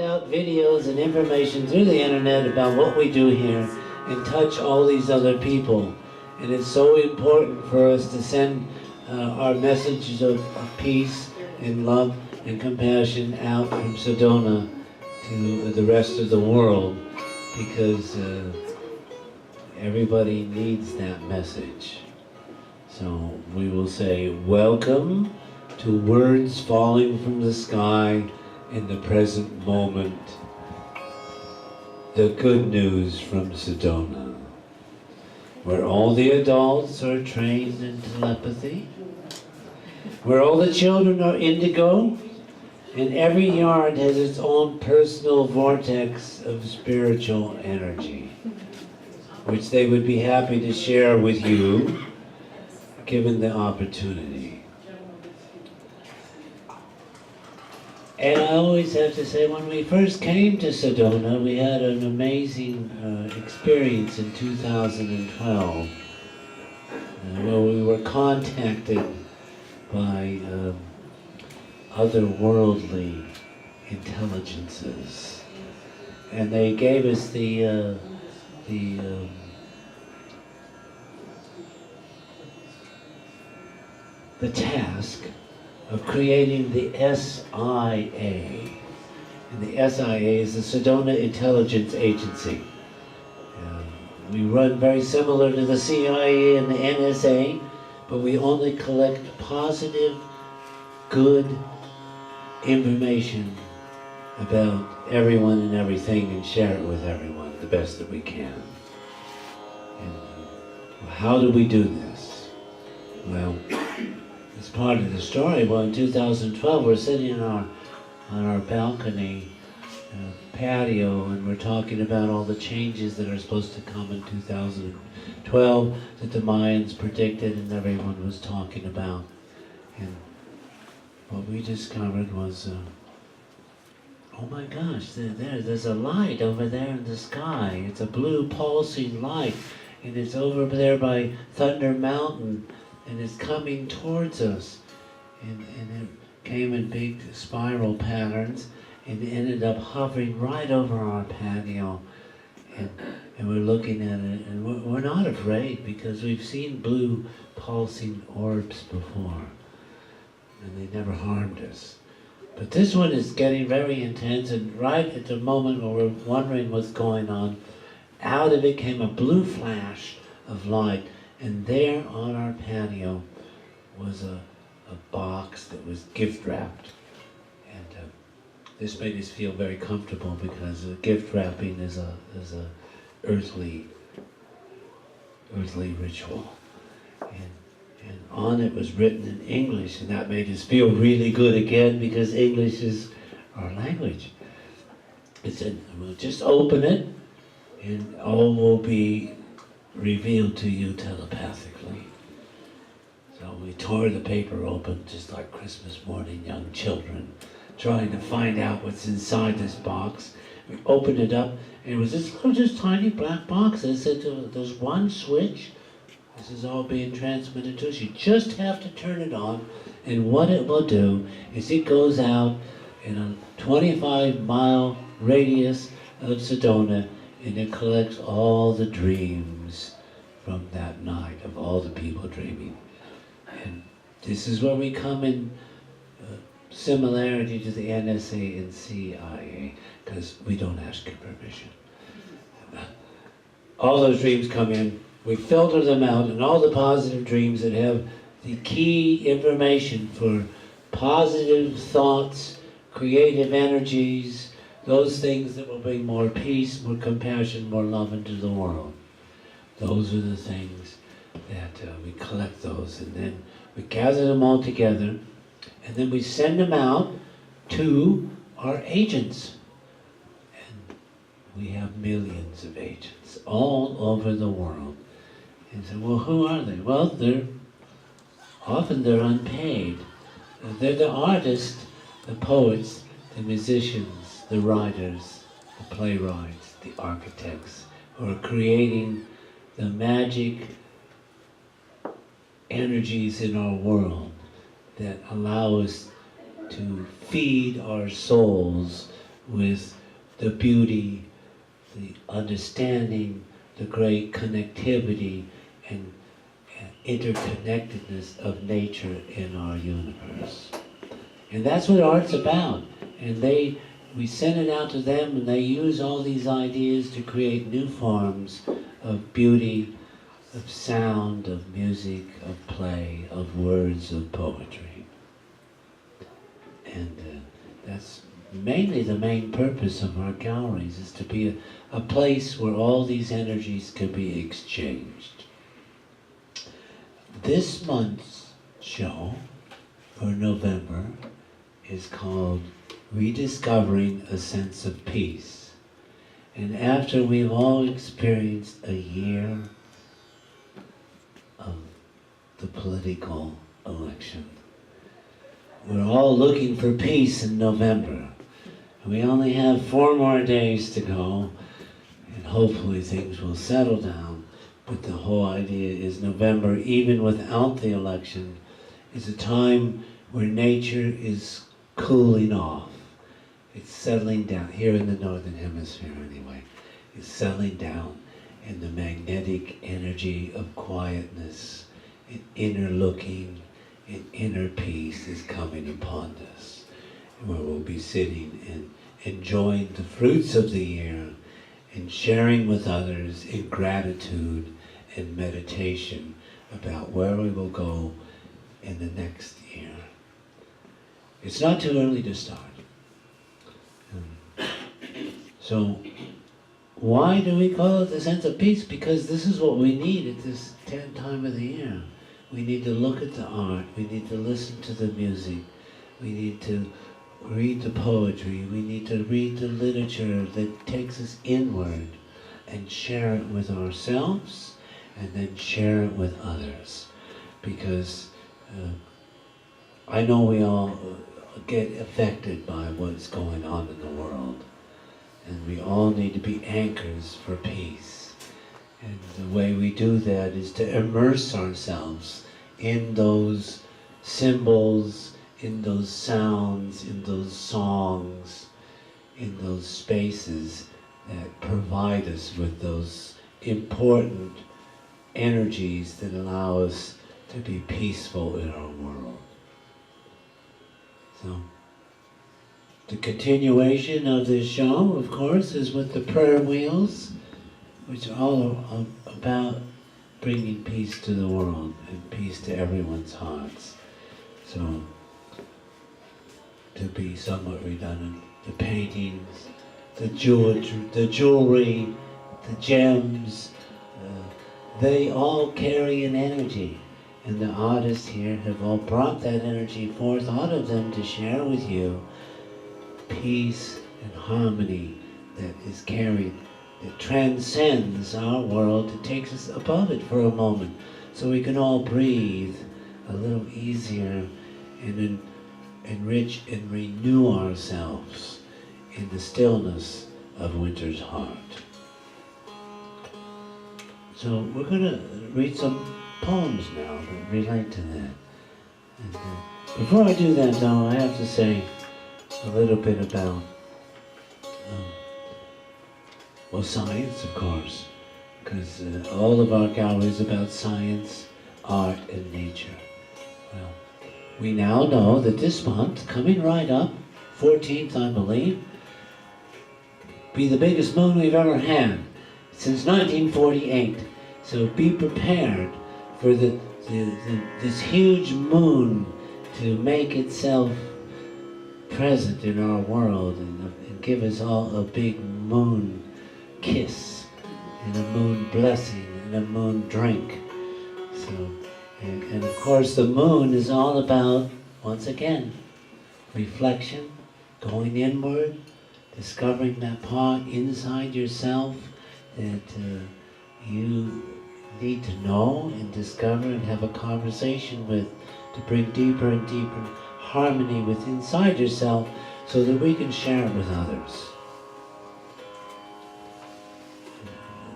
out videos and information through the internet about what we do here and touch all these other people. And it's so important for us to send our messages of peace and love and compassion out from Sedona to the rest of the world, because everybody needs that message. So we will say, welcome to words falling from the sky in the present moment. The good news from Sedona, where all the adults are trained in telepathy, where all the children are indigo, and every yard has its own personal vortex of spiritual energy, which they would be happy to share with you, given the opportunity. And I always have to say, when we first came to Sedona, we had an amazing experience in 2012, where we were contacted by otherworldly intelligences, and they gave us the task of creating the SIA. And the SIA is the Sedona Intelligence Agency. We run very similar to the CIA and the NSA, but we only collect positive, good information about everyone and everything and share it with everyone the best that we can. And how do we do this? Well, as part of the story, well, in 2012, we're sitting on our balcony patio, and we're talking about all the changes that are supposed to come in 2012 that the Mayans predicted and everyone was talking about. And what we discovered was, oh my gosh, there's a light over there in the sky. It's a blue pulsing light, and it's over there by Thunder Mountain, and it's coming towards us. And it came in big spiral patterns, and it ended up hovering right over our patio. And we're looking at it, and we're not afraid, because we've seen blue pulsing orbs before, and they never harmed us. But this one is getting very intense, and right at the moment where we're wondering what's going on, out of it came a blue flash of light, and there on our patio was a box that was gift wrapped. And this made us feel very comfortable, because gift wrapping is a earthly ritual. And on it was written in English, and that made us feel really good again, because English is our language. It said, we'll just open it, and all will be revealed to you telepathically. So we tore the paper open, just like Christmas morning, young children, trying to find out what's inside this box. We opened it up, and it was this little, just tiny black box. And it said, there's one switch. This is all being transmitted to us. You just have to turn it on, and what it will do is it goes out in a 25-mile radius of Sedona, and it collects all the dreams from that night of all the people dreaming. And this is where we come in similarity to the NSA and CIA, because we don't ask your permission. All those dreams come in, we filter them out, and all the positive dreams that have the key information for positive thoughts, creative energies, those things that will bring more peace, more compassion, more love into the world. Those are the things that we collect those, and then we gather them all together, and then we send them out to our agents. And we have millions of agents all over the world. And so, well, who are they? Well, they're unpaid. They're the artists, the poets, the musicians, the writers, the playwrights, the architects, who are creating the magic energies in our world that allow us to feed our souls with the beauty, the understanding, the great connectivity and interconnectedness of nature in our universe. And that's what art's about. And we send it out to them, and they use all these ideas to create new forms of beauty, of sound, of music, of play, of words, of poetry. And that's mainly the main purpose of our galleries, is to be a place where all these energies can be exchanged. This month's show for November is called Rediscovering a Sense of Peace. And after we've all experienced a year of the political election, we're all looking for peace in November. We only have 4 more days to go, and hopefully things will settle down. But the whole idea is November, even without the election, is a time where nature is cooling off. It's settling down, here in the Northern Hemisphere anyway. It's settling down, and the magnetic energy of quietness and inner looking and inner peace is coming upon us, where we'll be sitting and enjoying the fruits of the year and sharing with others in gratitude and meditation about where we will go in the next year. It's not too early to start. So why do we call it the sense of peace? Because this is what we need at this time of the year. We need to look at the art, we need to listen to the music, we need to read the poetry, we need to read the literature that takes us inward and share it with ourselves and then share it with others. Because I know we all get affected by what's going on in the world, and we all need to be anchors for peace. And the way we do that is to immerse ourselves in those symbols, in those sounds, in those songs, in those spaces that provide us with those important energies that allow us to be peaceful in our world. So, the continuation of this show, of course, is with the prayer wheels, which are all about bringing peace to the world and peace to everyone's hearts. So, to be somewhat redundant, the paintings, the jewelry, the gems, they all carry an energy. And the artists here have all brought that energy forth out of them to share with you peace and harmony that is carried, that transcends our world, that takes us above it for a moment, so we can all breathe a little easier and enrich and renew ourselves in the stillness of winter's heart. So we're going to read some poems now that relate to that. And before I do that, though, I have to say a little bit about science, of course, because all of our gallery is about science, art, and nature. Well, we now know that this month, coming right up, 14th, I believe, be the biggest moon we've ever had since 1948. So be prepared for this huge moon to make itself present in our world and give us all a big moon kiss and a moon blessing and a moon drink. So, and of course the moon is all about, once again, reflection, going inward, discovering that part inside yourself that you need to know and discover and have a conversation with, to bring deeper and deeper harmony with inside yourself so that we can share it with others.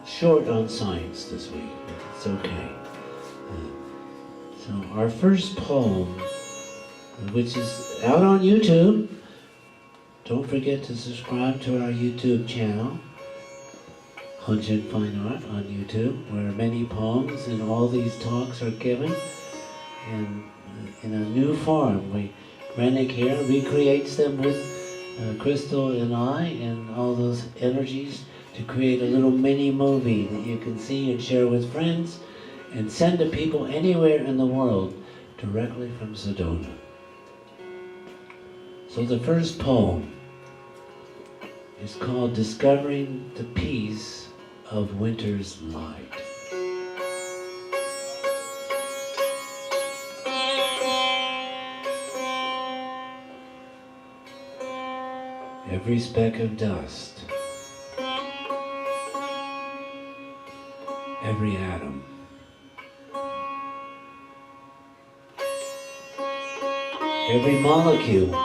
Short on science this week, but it's okay. So our first poem, which is out on YouTube, Don't forget to subscribe to our YouTube channel, Honshin Fine Art on YouTube, where many poems and all these talks are given in a new form. Rennick here recreates them with Crystal and I and all those energies to create a little mini movie that you can see and share with friends and send to people anywhere in the world directly from Sedona. So the first poem is called Discovering the Peace of Winter's Light. Every speck of dust, every atom, every molecule,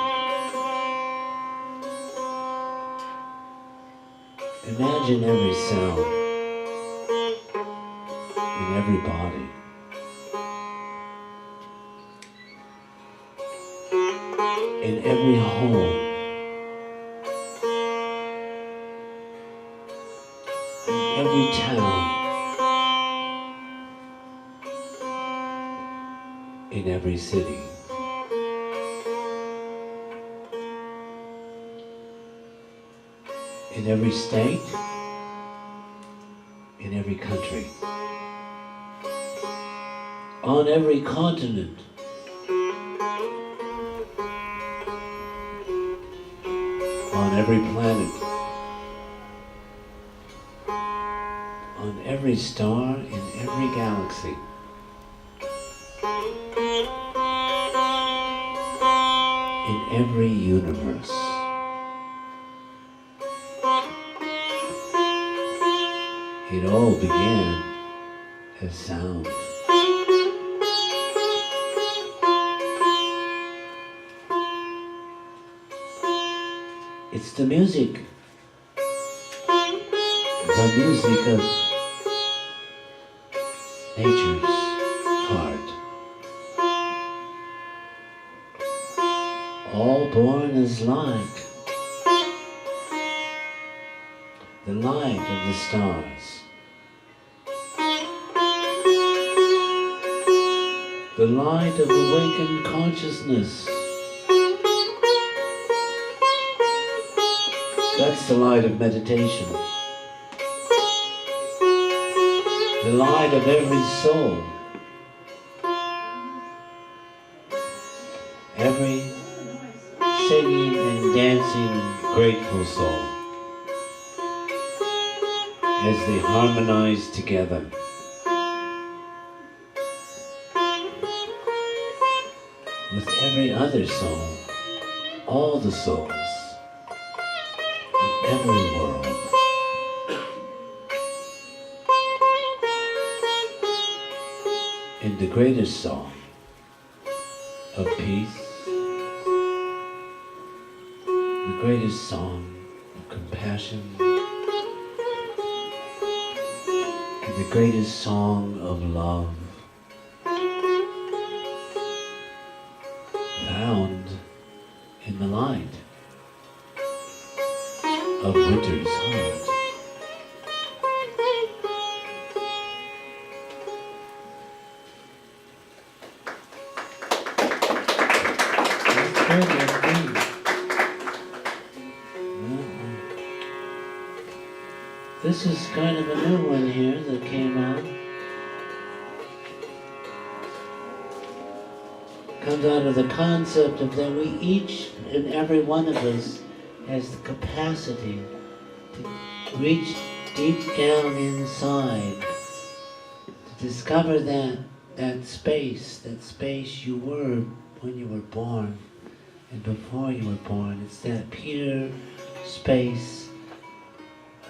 imagine every cell in every body, in every home, in every town, in every city. In every state, in every country, on every continent, on every planet, on every star in every galaxy, in every universe. It all began as sound. It's the music of nature's heart. All born as light, the light of the stars. The light of awakened consciousness. That's the light of meditation. The light of every soul. Every singing and dancing grateful soul. As they harmonize together. With every other soul, all the souls, in every world. In the greatest song of peace, the greatest song of compassion, and the greatest song of love, found in the light of winter's heart. This is kind of a new one here that came out. Comes out of the concept of that we each and every one of us has the capacity to reach deep down inside, to discover that space you were when you were born and before you were born. It's that pure space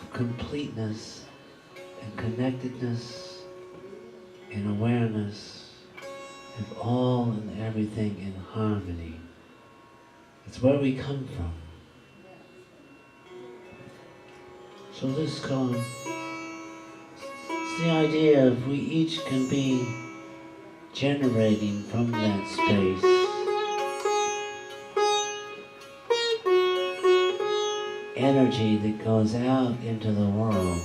of completeness and connectedness and awareness of all and everything in harmony. It's where we come from. So this comes, it's the idea of we each can be generating from that space energy that goes out into the world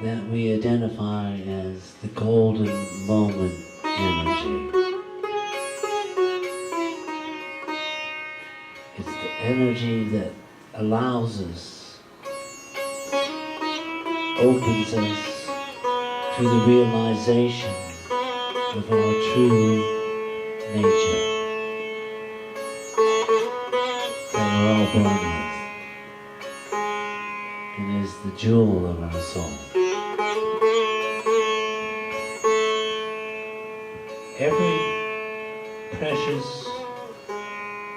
that we identify as the golden moment energy. It's the energy that allows us, opens us to the realization of our true nature that we're all born with, and is the jewel of our soul. Every precious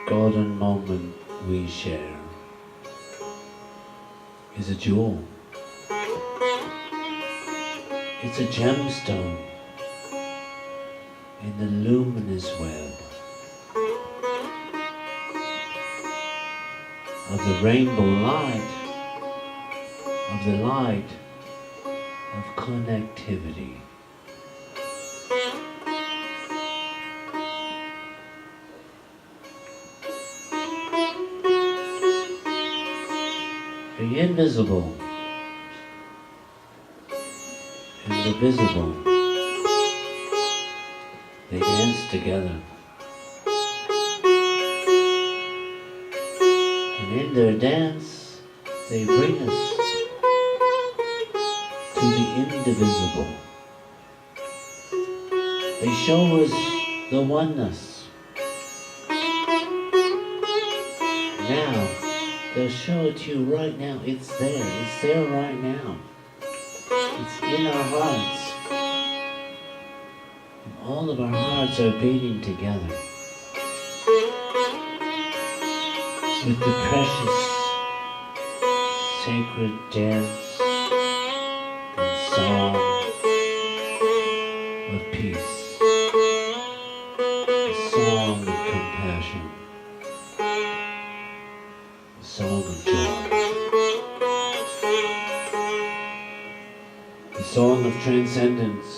golden moment we share is a jewel. It's a gemstone in the luminous web of the rainbow light, of the light of connectivity. The invisible and the visible, they dance together. And in their dance, they bring us to the indivisible. They show us the oneness. Now, they'll show it to you right now. It's there. It's there right now. It's in our hearts. And all of our hearts are beating together with the precious, sacred dance and song of peace, a song of compassion, a song of joy, a song of transcendence.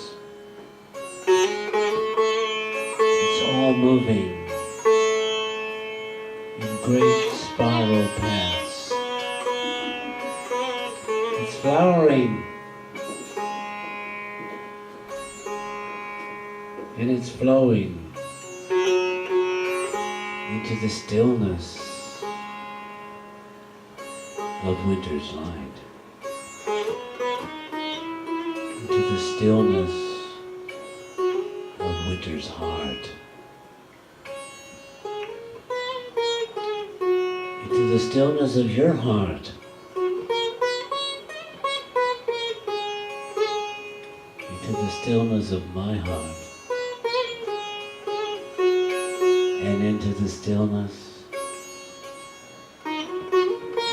It's all moving in great spiral paths. It's flowering, and it's flowing into the stillness of winter's light, into the stillness of winter's heart, into the stillness of your heart, into the stillness of my heart, and into the stillness,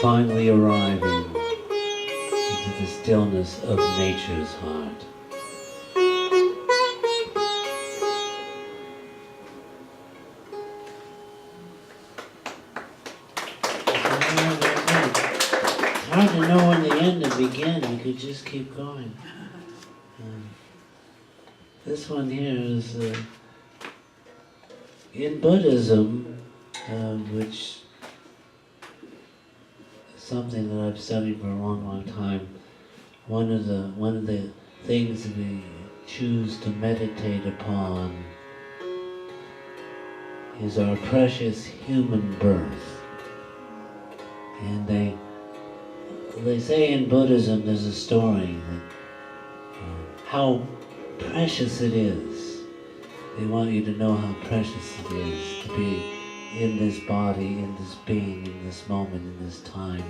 finally arriving into the stillness of nature's heart. It's hard to know when the end and begin. You could just keep going. This one here is in Buddhism, which is something that I've studied for a long, long time. One of the things that we choose to meditate upon is our precious human birth. And they say in Buddhism there's a story that how precious it is. They want you to know how precious it is to be in this body, in this being, in this moment, in this time,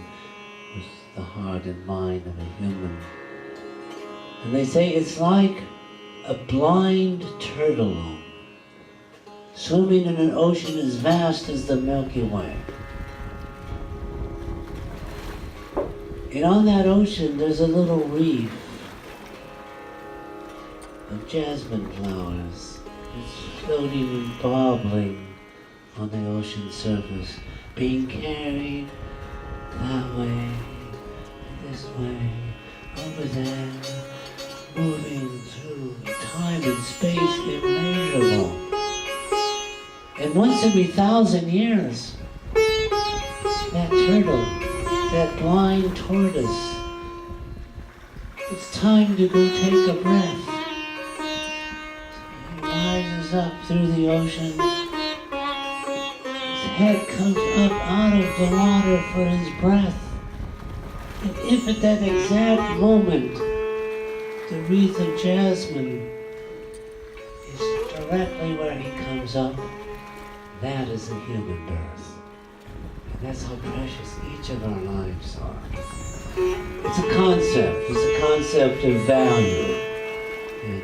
with the heart and mind of a human. And they say it's like a blind turtle swimming in an ocean as vast as the Milky Way. And on that ocean there's a little reef of jasmine flowers. It's floating and bobbling on the ocean surface, being carried that way, this way, over there, moving through time and space immeasurable. And once every 1,000 years, that turtle, that blind tortoise. It's time to go take a breath. He rises up through the ocean. His head comes up out of the water for his breath. And if at that exact moment the wreath of jasmine is directly where he comes up, that is a human birth. And that's how precious each of our lives are. It's a concept. It's a concept of value. And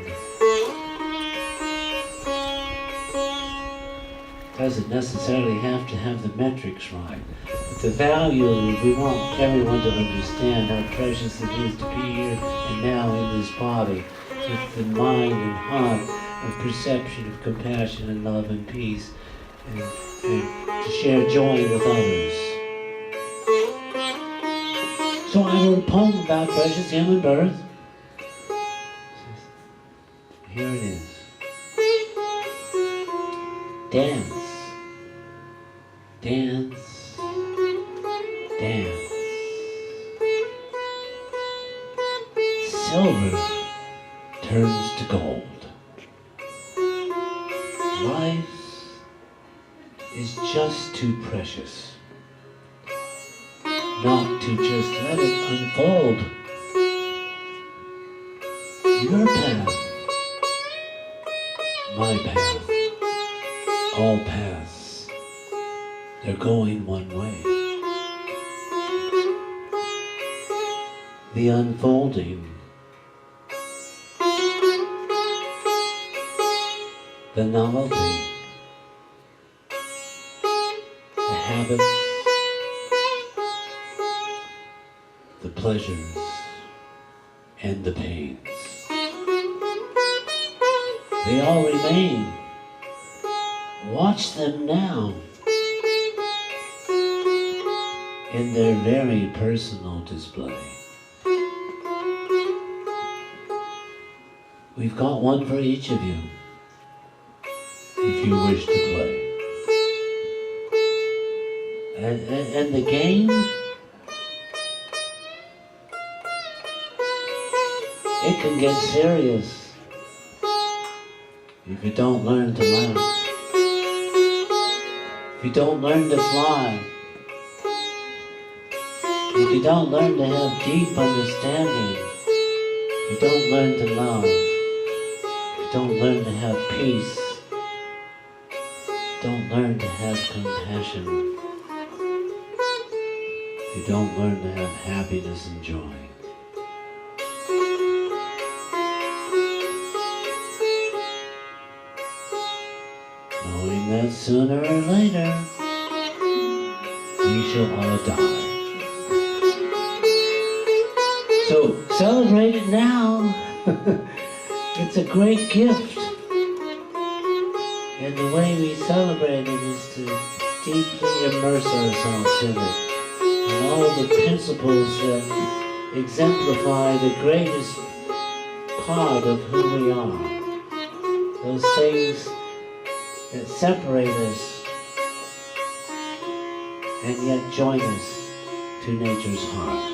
it doesn't necessarily have to have the metrics right. But the value, we want everyone to understand how precious it is to be here and now in this body, with the mind and heart of perception, of compassion and love and peace, and to share joy with others. So I wrote a poem about precious human birth. Here it is. Dance, dance, dance. Silver turns to gold. Life is just too precious not to just let it unfold. Your path, my path, all paths, they're going one way. The unfolding, the novelty, the habits, the pleasures, and the pains. They all remain. Watch them now in their very personal display. We've got one for each of you, if you wish to play. And the game, it can get serious if you don't learn to laugh, if you don't learn to fly, if you don't learn to have deep understanding, if you don't learn to love, if you don't learn to have peace, don't learn to have compassion, if you don't learn to have happiness and joy. Knowing that sooner or later, we shall all die. So celebrate it now. It's a great gift. And the way we celebrate it is to deeply immerse ourselves in it. And all the principles that exemplify the greatest part of who we are. Those things that separate us and yet join us to nature's heart.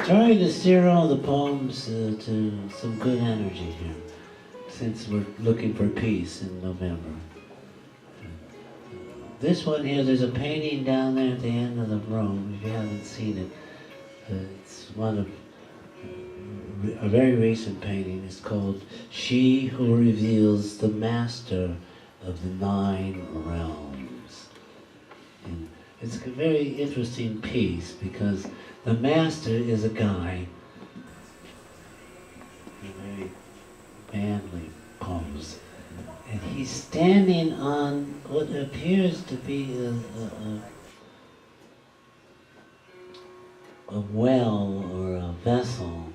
Try to steer all the poems to some good energy here, since we're looking for peace in November. This one here, there's a painting down there at the end of the room, if you haven't seen it. It's one of a very recent painting. It's called She Who Reveals the Master of the Nine Realms. And it's a very interesting piece because the master is a guy, a very manly pose, and he's standing on what appears to be a well or a vessel,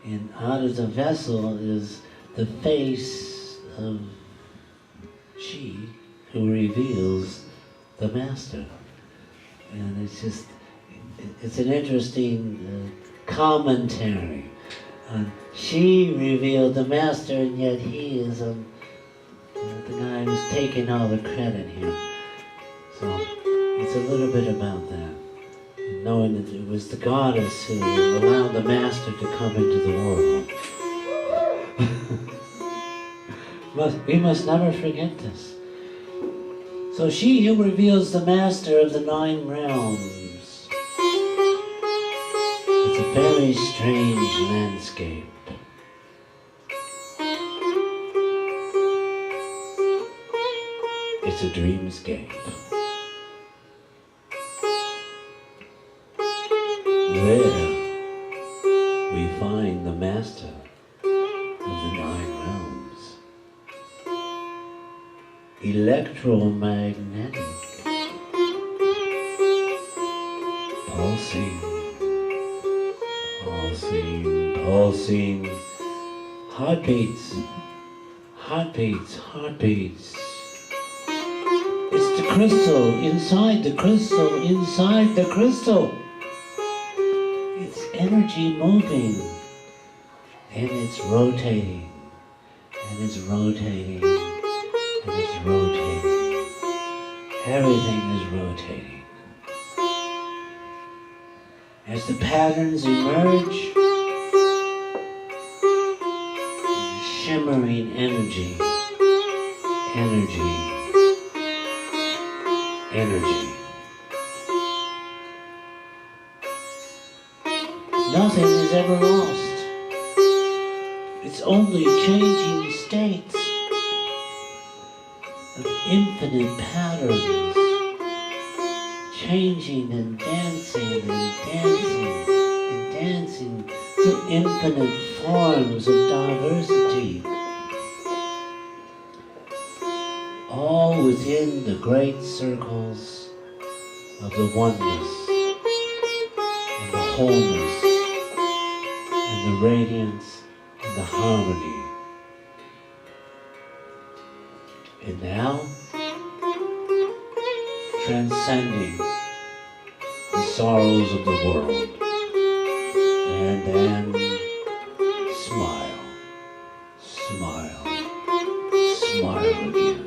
and out of the vessel is the face of she who reveals the master. And it's just, it's an interesting commentary And she revealed the master, and yet he is the guy who's taking all the credit here. So it's a little bit about that. Knowing that it was the goddess who allowed the master to come into the world. We must never forget this. So she who reveals the master of the 9 realms. It's a very strange landscape. It's a dreamscape. There we find the master of the 9 realms. Electromagnetic, pulsing, pulsing, pulsing, heartbeats, heartbeats, heartbeats. It's the crystal, inside the crystal, inside the crystal. It's energy moving, and it's rotating, and it's rotating, and it's rotating. Everything is rotating. As the patterns emerge, shimmering energy, energy, energy. Nothing is ever lost. It's only changing states of infinite patterns, changing and dancing and dancing and dancing through infinite forms of diversity, all within the great circles of the oneness and the wholeness and the radiance and the harmony. And now, transcending the sorrows of the world, and then smile, smile, smile again.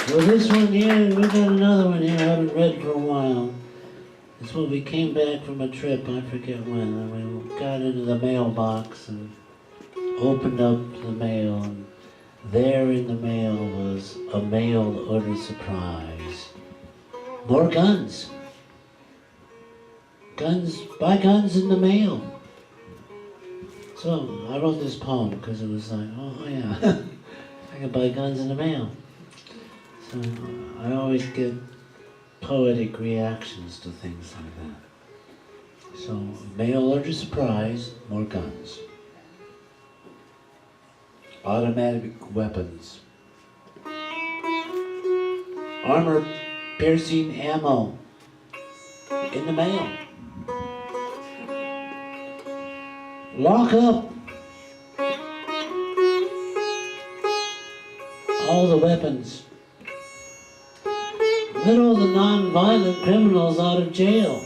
Well, this one here, we got another one here I haven't read for a while. It's when we came back from a trip, I forget when, and we got into the mailbox and opened up the mail, and there in the mail was a mail order surprise. More guns. Guns, buy guns in the mail. So I wrote this poem because it was like, oh yeah, I can buy guns in the mail. So I always get poetic reactions to things like that. So mail order surprise, more guns. Automatic weapons. Armor piercing ammo in the mail. Lock up all the weapons. Let all the non-violent criminals out of jail.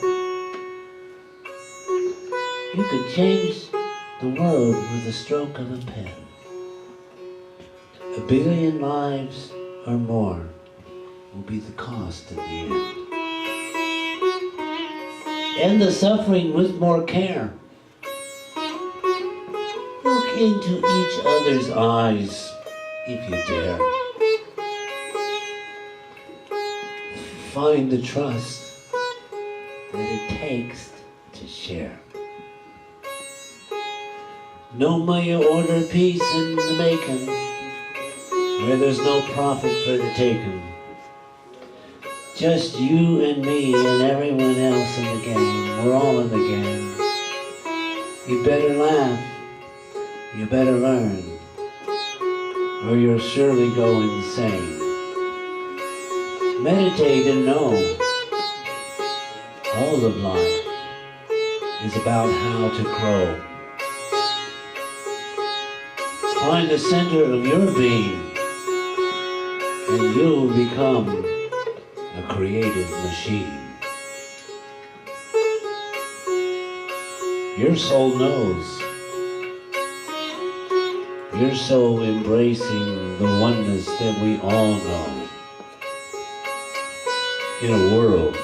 You could change the world with the stroke of a pen. 1 billion lives or more will be the cost in the end. End the suffering with more care. Look into each other's eyes if you dare. Find the trust that it takes to share. No money order peace in the making, where there's no profit for the taking. Just you and me and everyone else in the game. We're all in the game. You better laugh. You better learn, or you'll surely go insane. Meditate and know all of life is about how to grow. Find the center of your being and you will become a creative machine. Your soul knows. You're so embracing the oneness that we all know. In a world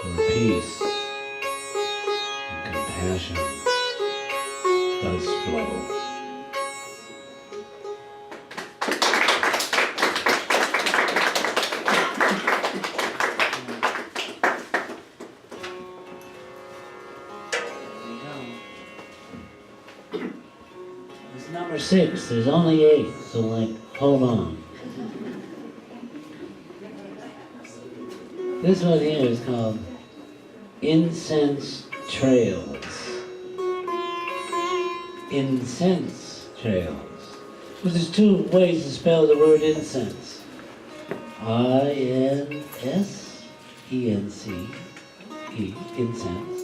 where peace and compassion does flow. It's number 6. There's only 8, so hold on. This one here is called Incense Trails. Incense Trails. Well, there's 2 ways to spell the word incense. I-N-S-E-N-C-E, incense.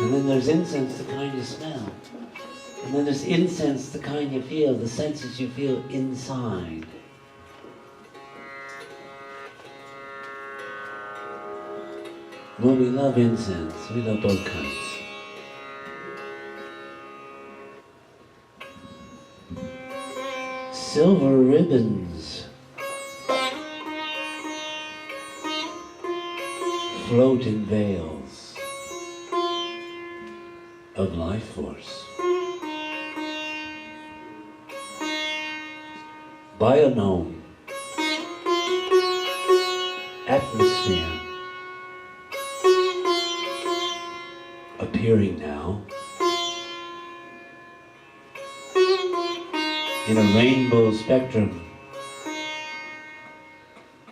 And then there's incense, the kind you smell. And then there's incense, the kind you feel, the senses you feel inside. Well, we love incense. We love both kinds. Silver ribbons float in veils of life force. Bionome, atmosphere, appearing now in a rainbow spectrum,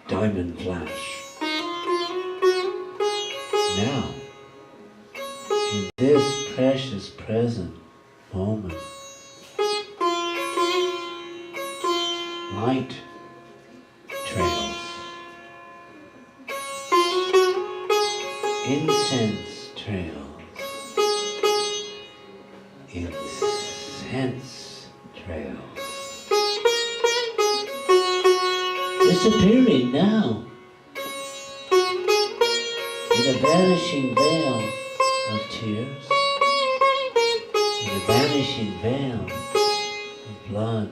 diamond flash. Now, in this precious present moment, light trails, incense trails, incense trails, disappearing now in a vanishing veil of tears, in a vanishing veil of blood,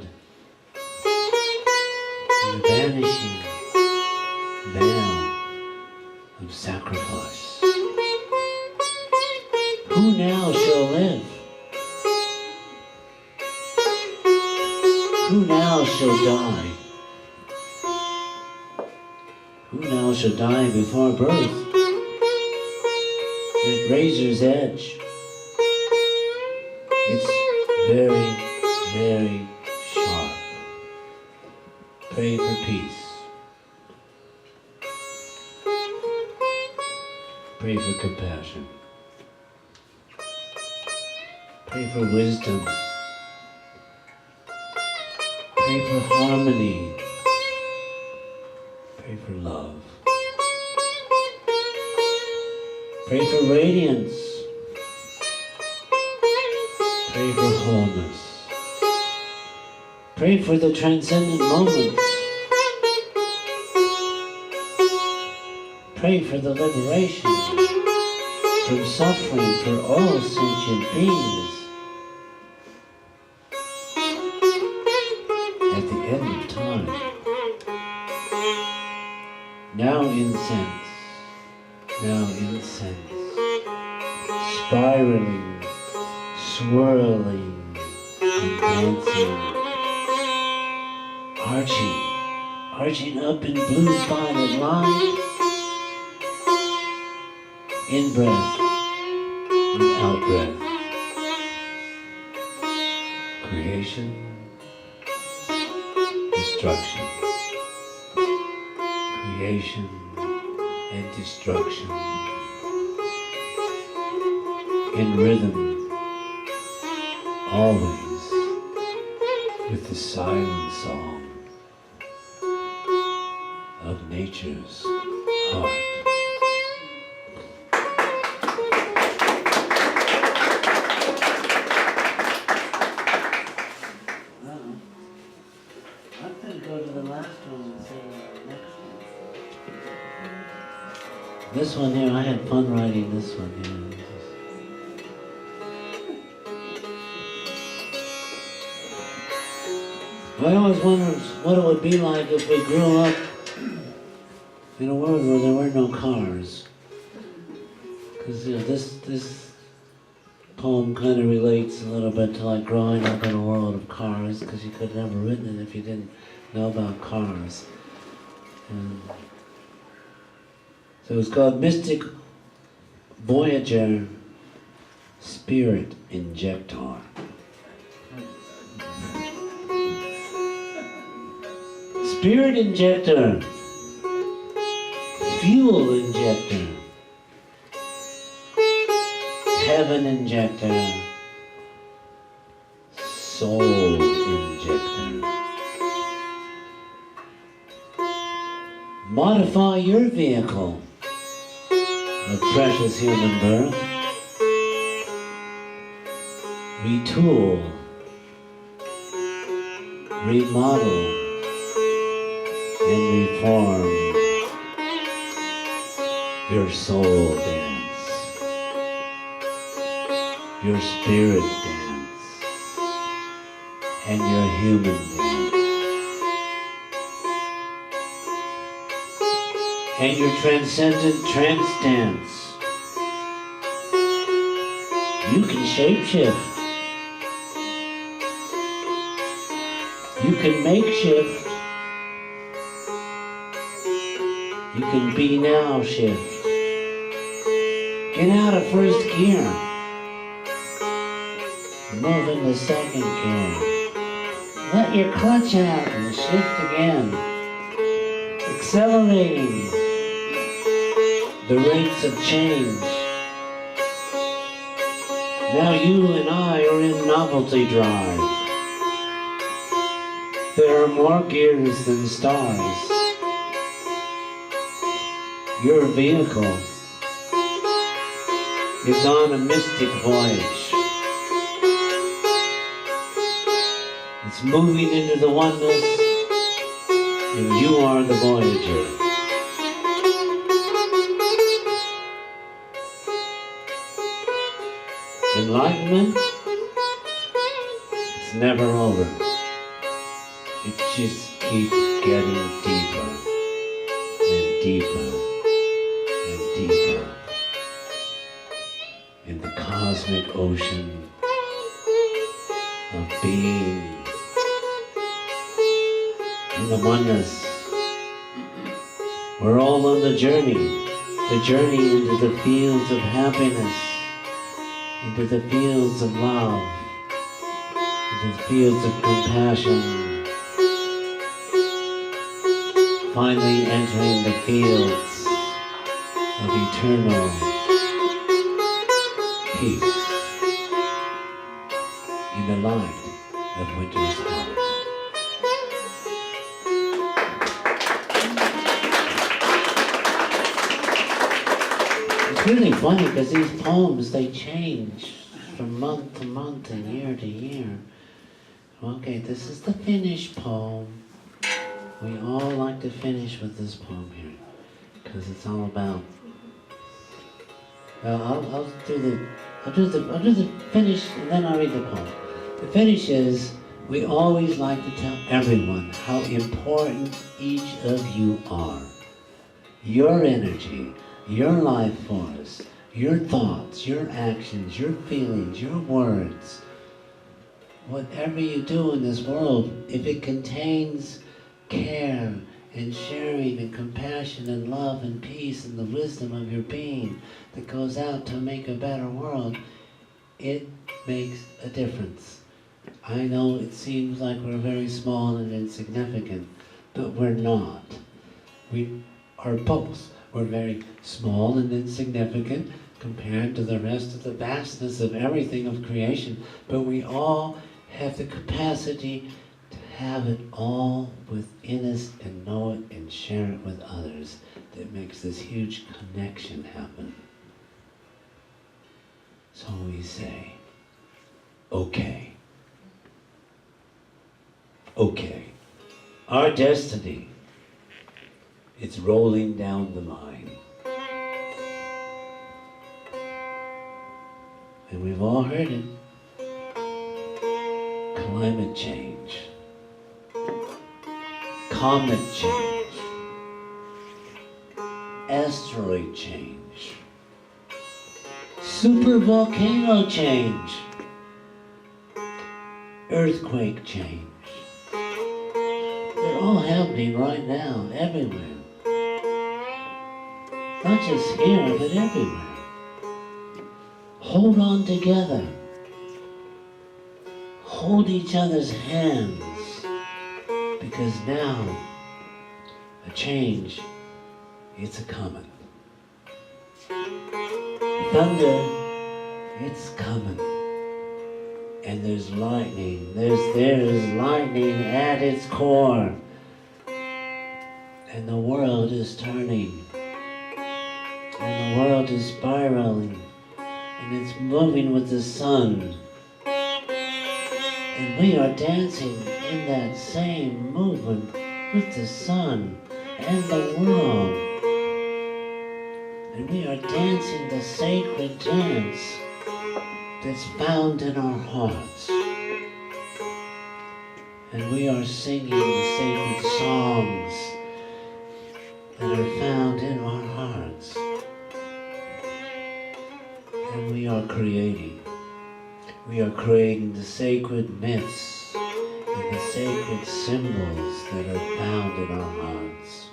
in a vanishing veil of sacrifice. Who now shall live? Who now shall die? Who now shall die before birth? At razor's edge, it's very, very sharp. Pray for peace. Pray for compassion. Pray for wisdom. Pray for harmony. Pray for love. Pray for radiance. Pray for wholeness. Pray for the transcendent moments. Pray for the liberation from suffering for all sentient beings. At the end of time, now incense, spiraling, swirling, and dancing, arching up in blue violet light, in breath, and out breath, creation, destruction, creation and destruction, in rhythm, always with the silent song of nature's heart. This one here, I had fun writing this one here. I always wondered what it would be like if we grew up in a world where there were no cars. Because this poem kind of relates a little bit to like growing up in a world of cars, because you could have never written it if you didn't know about cars. And so it's called Mystic Voyager Spirit Injector. Spirit injector, fuel injector, heaven injector, soul injector. Modify your vehicle of precious human birth. Retool, remodel, and reform your soul dance, your spirit dance, and your human dance, and your transcendent trance dance. You can shapeshift. You can makeshift. You can be now shift. Get out of first gear. Move into second gear. Let your clutch out and shift again. Accelerating the rates of change. Now you and I are in novelty drive. There are more gears than stars. Your vehicle is on a mystic voyage. It's moving into the oneness, and you are the voyager. Enlightenment, it's never over. It just keeps getting deeper and deeper and deeper in the cosmic ocean of being, in the oneness. We're all on the journey into the fields of happiness, into the fields of love, into the fields of compassion, finally entering the fields of eternal peace in the light of winter's heart. It's really funny because these poems, they change from month to month and year to year. Okay, this is the finished poem. We all like to finish with this poem here, because it's all about. I'll do the finish, and then I'll read the poem. The finish is, we always like to tell everyone how important each of you are. Your energy, your life force, your thoughts, your actions, your feelings, your words. Whatever you do in this world, if it contains care and sharing and compassion and love and peace and the wisdom of your being that goes out to make a better world, it makes a difference. I know it seems like we're very small and insignificant, but we're not. We are both. We're very small and insignificant compared to the rest of the vastness of everything of creation, but we all have the capacity to have it all within us and know it and share it with others that makes this huge connection happen. So we say, okay. Okay. Our destiny, it's rolling down the line. And we've all heard it. Climate change. Comet change. Asteroid change. Supervolcano change. Earthquake change. They're all happening right now, everywhere. Not just here, but everywhere. Hold on together. Hold each other's hands. Because now, a change, it's a-coming. Thunder, it's coming. And there's lightning. There's lightning at its core. And the world is turning. And the world is spiraling. And it's moving with the sun. And we are dancing in that same movement with the sun and the world. And we are dancing the sacred dance that's found in our hearts. And we are singing the sacred songs that are found in our hearts. And we are creating. We are creating the sacred myths and the sacred symbols that are found in our hearts.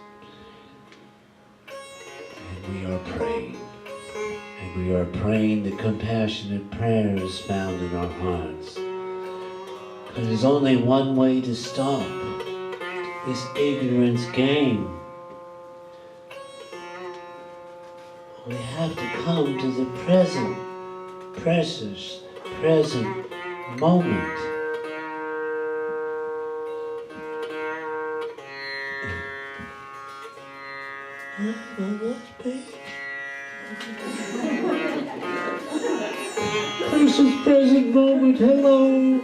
And we are praying. And we are praying the compassionate prayers found in our hearts. Because there's only one way to stop this ignorance game. We have to come to the present, precious, present moment. Precious present moment, hello.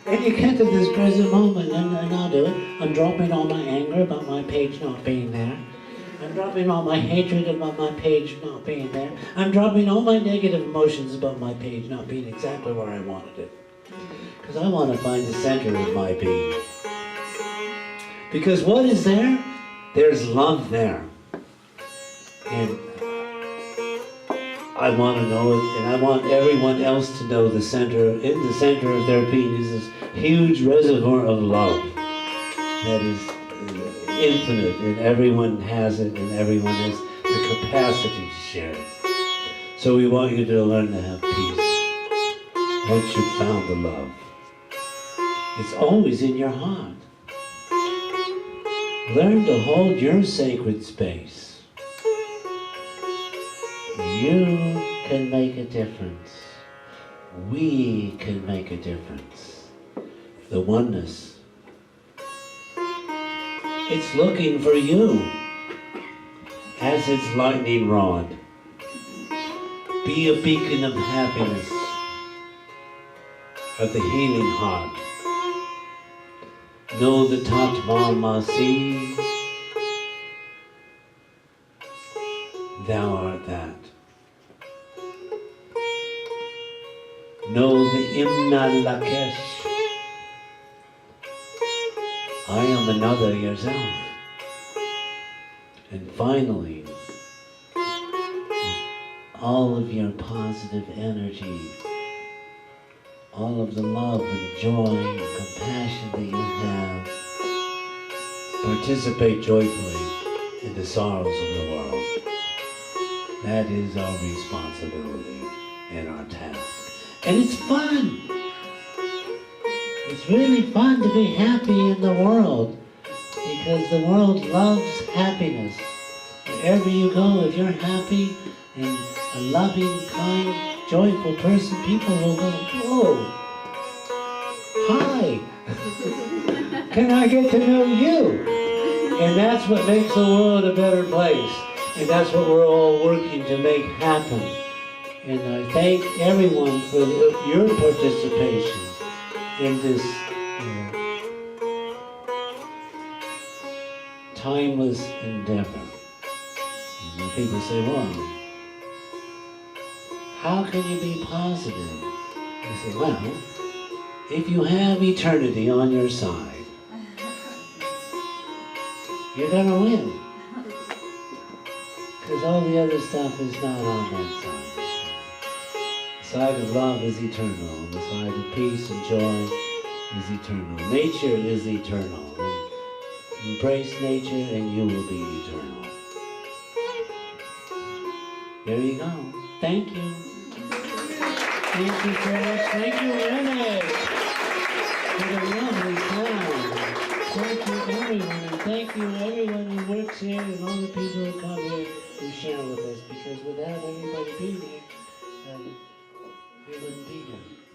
And you get to this present moment, and I'll do it. I'm dropping all my anger about my page not being there. I'm dropping all my hatred about my page not being there. I'm dropping all my negative emotions about my page not being exactly where I wanted it. Because I want to find the center of my being. Because what is there? There's love there. And I want to know it, and I want everyone else to know the center. In the center of their being is this huge reservoir of love that is infinite, and everyone has it, and everyone has the capacity to share it. So we want you to learn to have peace once you've found the love. It's always in your heart. Learn to hold your sacred space. You can make a difference. We can make a difference. The oneness. It's looking for you as its lightning rod. Be a beacon of happiness, of the healing heart. Know the Tattvamasi. Thou art that. Know the Imna Lakesh. I am another yourself. And finally, all of your positive energy, all of the love and joy and compassion that you have, participate joyfully in the sorrows of the world. That is our responsibility and our task. And it's fun. It's really fun to be happy in the world, because the world loves happiness. Wherever you go, if you're happy and a loving, kind, joyful person, people will go, whoa, hi, can I get to know you? And that's what makes the world a better place. And that's what we're all working to make happen. And I thank everyone for your participation in this timeless endeavor. And people say, well, how can you be positive? I said, well, if you have eternity on your side, you're going to win. Because all the other stuff is not on that side. The side of love is eternal. The side of peace and joy is eternal. Nature is eternal. Embrace nature and you will be eternal. There you go. Thank you. Thank you so much. Thank you, Renee, for the lovely time. Thank you, everyone. And thank you, everyone who works here and all the people who come here who share with us. Because without everybody being here, we wouldn't be here.